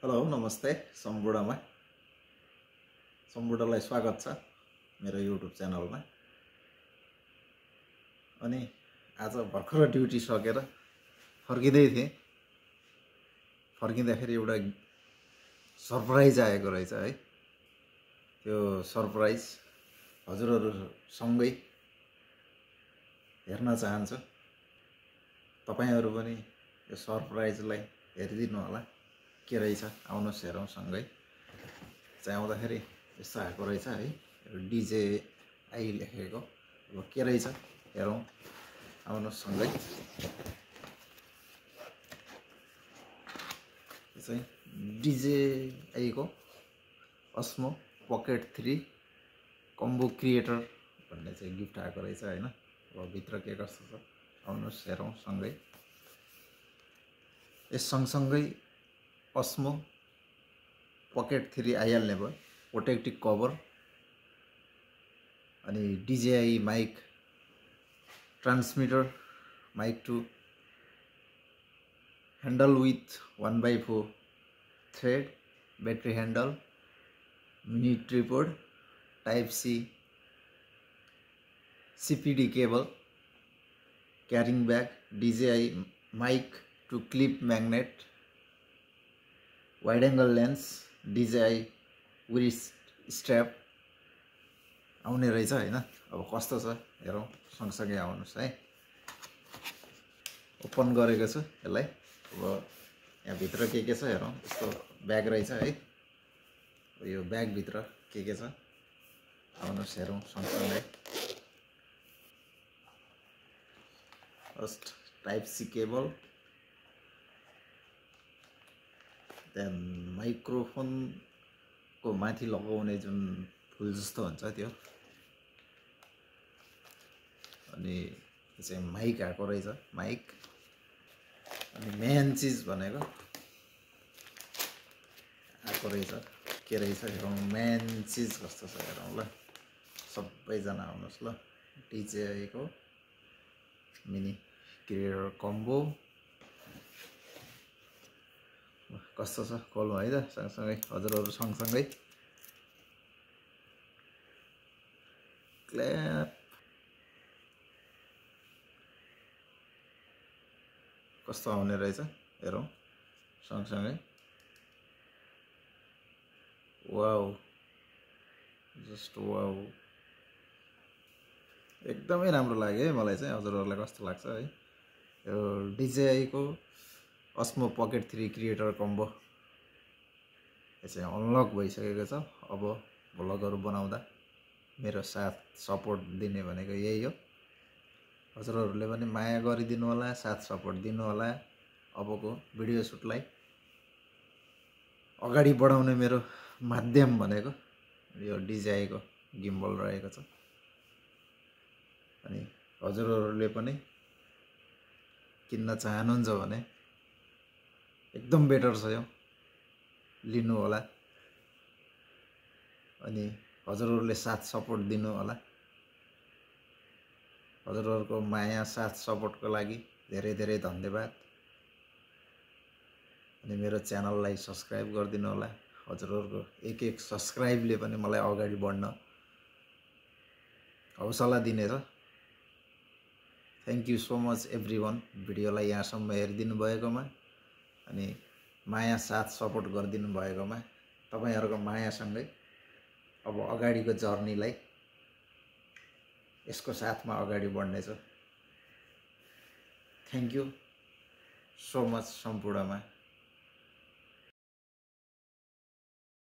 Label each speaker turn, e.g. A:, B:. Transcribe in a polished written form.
A: Hello नमस्ते सम्पूर्णमा सम्पूर्णलाई स्वागत छ मेरो युट्युब च्यानलमा। अनि आज भर्खर ड्युटी सकेर फर्किँदै थिएँ। फर्किँदाखेरि एउटा सरप्राइज आएको रहेछ है। त्यो सरप्राइज हजुरहरूसँगै हेर्न चाहन्छु। तपाईहरु पनि यो सरप्राइजलाई हेरिदिनु होला। के रहेछ आउनुहोस् हेरौँ सँगै। चाहिँ आउँदाखेरि यस्तो आएको रहेछ है, DJI लेखेको। अब के रहेछ हेरौँ, आउनुहोस् सँगै। यो चाहिँ DJI को Osmo Pocket 3 कम्बो क्रिएटर भन्ने चाहिँ गिफ्ट आएको रहेछ हैन। अब भित्र के कस्तो छ आउनुहोस् हेरौँ सँगै। यस सँगसँगै Osmo Pocket 3 आइहाल्ने भयो, प्रोटेक्टिभ कभर अनि DJI mic, transmitter mic 2, handle with 1/4 thread, battery handle, mini tripod, type C, CPD cable, carrying bag, DJI mic to clip magnet, wide angle lens, DJI wrist strap आउने रहेछ हैन। अब कस्तो छ हेरौँ सँगसँगै आउनुहोस् है। ओपन गरेको छु यसलाई। अब यहाँ भित्र के छ हेरौँ। यस्तो ब्याग रहेछ है। यो ब्याग भित्र के छ आउनुहोस् हेरौँ सँगसँगै। फर्स्ट टाइप C केबल, त्यहाँ माइक्रोफोन को माथि लगाउने जुन फुल जस्तो हुन्छ त्यो, अनि यो चाहिँ माइक आएको रहेछ, माइक। अनि मेन चीज भनेको आएको रहेछ। के रहेछ हेरौँ, मेन चीज कस्तो छ हेरौँ ल। सबैजना आउनुहोस् ल। DJI को मिनी क्रिएटर कम्बो कस्तो छ खोलौँ है त सँगसँगै हजुरहरु सँगसँगै। क्ल्याप। कस्तो आउने रहेछ हेरौँ सँगसँगै। वाउ, जस्ट वाउ, एकदमै राम्रो लाग्यो है मलाई चाहिँ। हजुरहरुलाई कस्तो लाग्छ है यो DJI को Osmo Pocket 3 क्रिएटर कम्बो। यो चाहिँ अनलक भइसकेको छ। अब भ्लगहरु बनाउँदा मेरो साथ सपोर्ट दिने भनेको यही हो। हजुरहरुले पनि माया गरिदिनु होला, साथ सपोर्ट दिनु होला। अबको भिडियो सुटलाई अगाडि बढाउने मेरो माध्यम भनेको यो DJI को गिम्बल रहेको छ। अनि हजुरहरुले पनि किन्न चाहनुहुन्छ भने एकदम बेटर छ यो, लिनु होला। अनि हजुरहरुले साथ सपोर्ट दिनु होला। हजुरहरुको माया साथ सपोर्टको लागि धेरै धेरै धन्यवाद। अनि मेरो च्यानललाई सब्स्क्राइब गरिदिनु होला। हजुरहरुको एक एक सब्स्क्राइबले पनि मलाई अगाडि बढ्न हौसला दिनेछ। Thank you so much everyone भिडियोलाई यहाँसम्म हेरिदिनु भएकोमा अनि माया साथ सपोर्ट गरिदिनु भएकोमा। तपाईहरुको मायासँगै अब अगाडिको जर्नीलाई यसको साथमा अगाडि बढ्नेछ। थ्यांक यू सो मच सम्पूर्णमा।